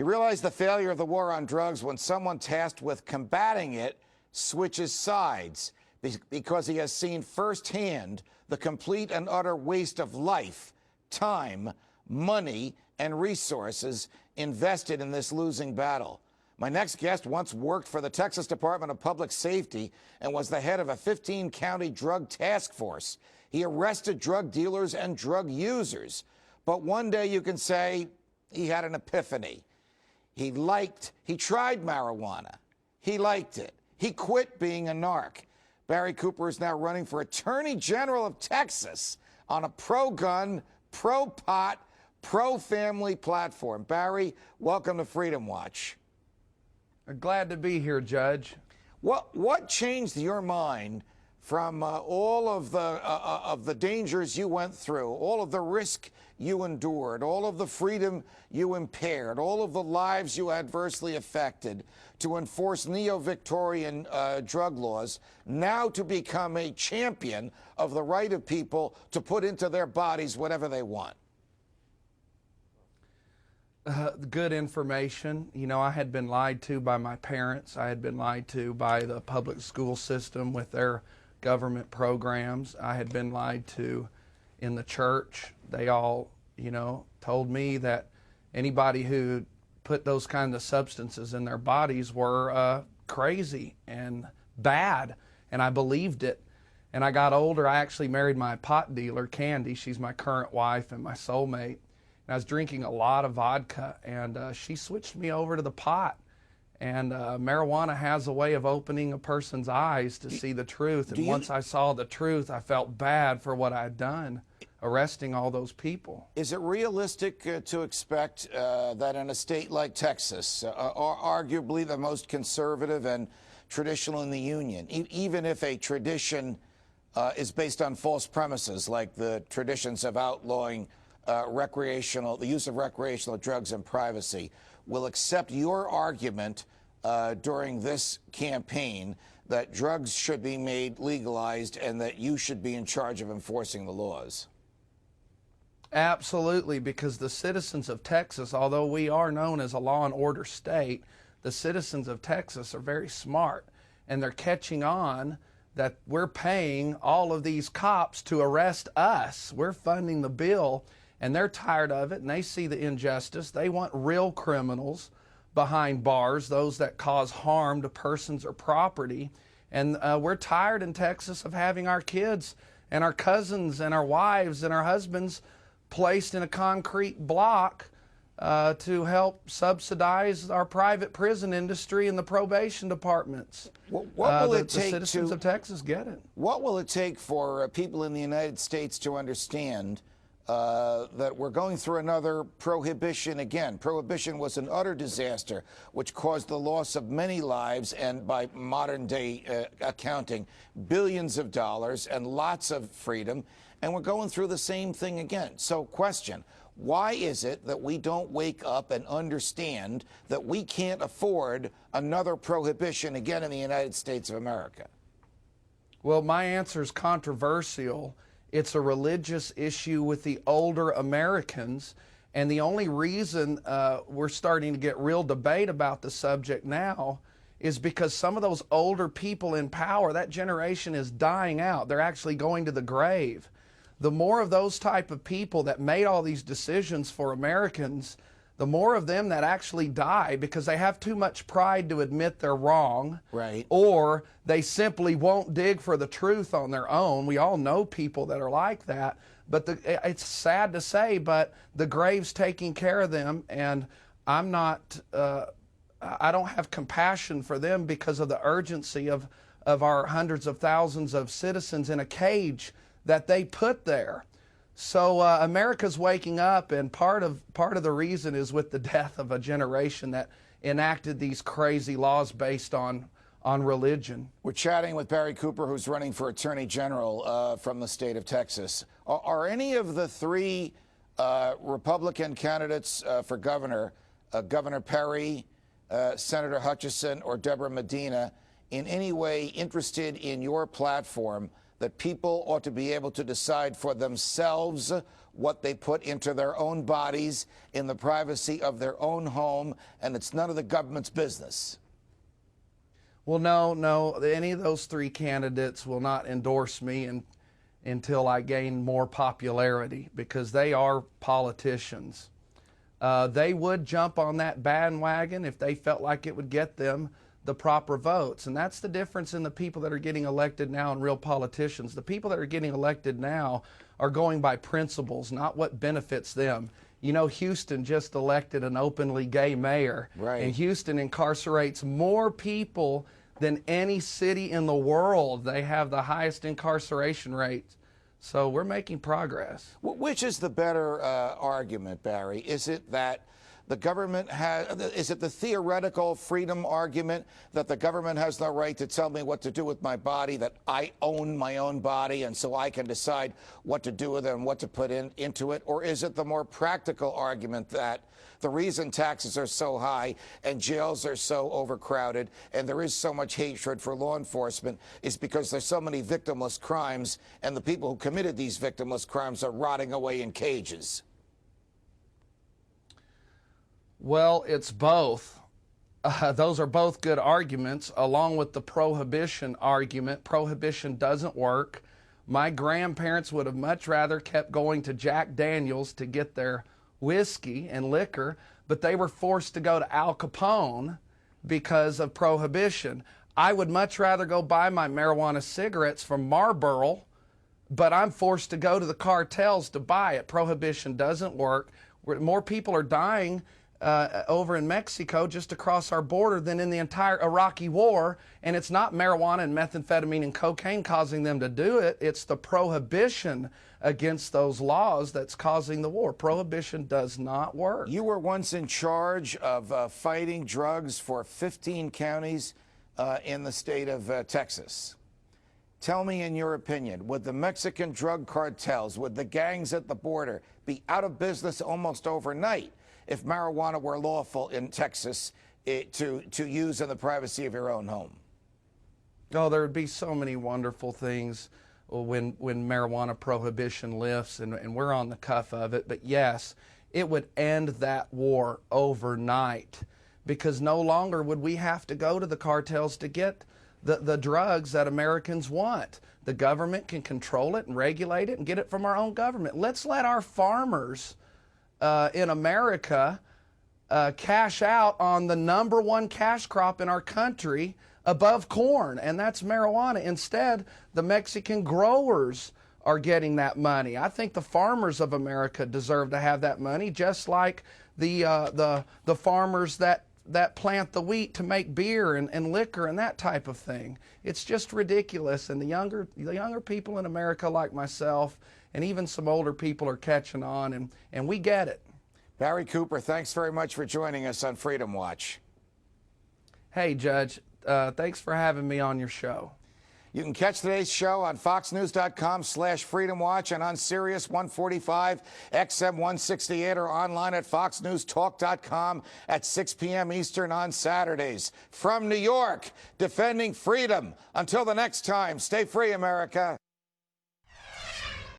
realize the failure of the war on drugs when someone tasked with combating it switches sides because he has seen firsthand the complete and utter waste of life, time, money, and resources invested in this losing battle. My next guest once worked for the Texas Department of Public Safety and was the head of a 15-county drug task force. He arrested drug dealers and drug users. But one day you can say he had an epiphany. He tried marijuana. He liked it. He quit being a narc. Barry Cooper is now running for Attorney General of Texas on a pro-gun, pro-pot, pro-family platform. Barry, welcome to Freedom Watch. Glad to be here, Judge. What changed your mind from all of the dangers you went through, all of the risk you endured, all of the freedom you impaired, all of the lives you adversely affected, to enforce neo-Victorian drug laws, now to become a champion of the right of people to put into their bodies whatever they want? Good information. You know, I had been lied to by my parents. I had been lied to by the public school system with their government programs. I had been lied to in the church. They all, you know, told me that anybody who put those kinds of substances in their bodies were crazy and bad, and I believed it. And I got older. I actually married my pot dealer, Candy. She's my current wife and my soulmate. And I was drinking a lot of vodka, and she switched me over to the pot. And marijuana has a way of opening a person's eyes to see the truth. And once I saw the truth, I felt bad for what I had done, arresting all those people. Is it realistic to expect that in a state like Texas, arguably the most conservative and traditional in the union, even if a tradition is based on false premises, like the traditions of outlawing the use of recreational drugs in privacy, will accept your argument during this campaign that drugs should be made legalized and that you should be in charge of enforcing the laws? Absolutely, because the citizens of Texas, although we are known as a law and order state, the citizens of Texas are very smart, and they're catching on that we're paying all of these cops to arrest us. We're funding the bill. And they're tired of it, and they see the injustice. They want real criminals behind bars, those that cause harm to persons or property. And we're tired in Texas of having our kids and our cousins and our wives and our husbands placed in a concrete block to help subsidize our private prison industry and the probation departments. What will it take? The citizens of Texas get it. What will it take for people in the United States to understand that we're going through another prohibition again? Prohibition was an utter disaster, which caused the loss of many lives and, by modern day accounting, billions of dollars and lots of freedom. And we're going through the same thing again. So question, why is it that we don't wake up and understand that we can't afford another prohibition again in the United States of America? Well, my answer is controversial. It's a religious issue with the older Americans, and the only reason we're starting to get real debate about the subject now is because some of those older people in power, that generation is dying out. They're actually going to the grave. The more of those type of people that made all these decisions for Americans, the more of them that actually die because they have too much pride to admit they're wrong. Right. Or they simply won't dig for the truth on their own. We all know people that are like that. But it's sad to say, but the grave's taking care of them, and I'm not, I don't have compassion for them because of the urgency of our hundreds of thousands of citizens in a cage that they put there. So America's waking up, and part of the reason is with the death of a generation that enacted these crazy laws based on religion. We're chatting with Barry Cooper, who's running for Attorney General from the state of Texas. Are any of the three Republican candidates for governor, Governor Perry, Senator Hutchison, or Deborah Medina, in any way interested in your platform that people ought to be able to decide for themselves what they put into their own bodies in the privacy of their own home, and it's none of the government's business? Well, no, any of those three candidates will not endorse me until I gain more popularity, because they are politicians. They would jump on that bandwagon if they felt like it would get them the proper votes. And that's the difference in the people that are getting elected now and real politicians. The people that are getting elected now are going by principles, not what benefits them. You know, Houston just elected an openly gay mayor. Right. And Houston incarcerates more people than any city in the world. They have the highest incarceration rates. So we're making progress. Which is the better argument, Barry? Is it that the government is it the theoretical freedom argument that the government has no right to tell me what to do with my body, that I own my own body and so I can decide what to do with it and what to put into it? Or is it the more practical argument that the reason taxes are so high and jails are so overcrowded and there is so much hatred for law enforcement is because there's so many victimless crimes, and the people who committed these victimless crimes are rotting away in cages? Well, it's both. Those are both good arguments, along with the prohibition argument. Prohibition doesn't work. My grandparents would have much rather kept going to Jack Daniels to get their whiskey and liquor, but they were forced to go to Al Capone because of prohibition. I would much rather go buy my marijuana cigarettes from Marlboro, but I'm forced to go to the cartels to buy it. Prohibition doesn't work. More people are dying over in Mexico, just across our border, than in the entire Iraqi war. And it's not marijuana and methamphetamine and cocaine causing them to do it. It's the prohibition against those laws that's causing the war. Prohibition does not work. You were once in charge of fighting drugs for 15 counties in the state of Texas. Tell me, in your opinion, would the Mexican drug cartels, would the gangs at the border be out of business almost overnight if marijuana were lawful in Texas to use in the privacy of your own home? Oh, there would be so many wonderful things when marijuana prohibition lifts, and we're on the cuff of it. But yes, it would end that war overnight, because no longer would we have to go to the cartels to get the drugs that Americans want. The government can control it and regulate it and get it from our own government. Let's let our farmers in America cash out on the #1 cash crop in our country above corn, and that's marijuana. Instead, the Mexican growers are getting that money. I think the farmers of America deserve to have that money, just like the farmers that plant the wheat to make beer and liquor and that type of thing. It's just ridiculous, and the younger people in America, like myself, and even some older people, are catching on, and we get it. Barry Cooper, thanks very much for joining us on Freedom Watch. Hey, Judge, thanks for having me on your show. You can catch today's show on foxnews.com/freedomwatch and on Sirius 145, XM 168, or online at foxnewstalk.com at 6 p.m. Eastern on Saturdays. From New York, defending freedom. Until the next time, stay free, America.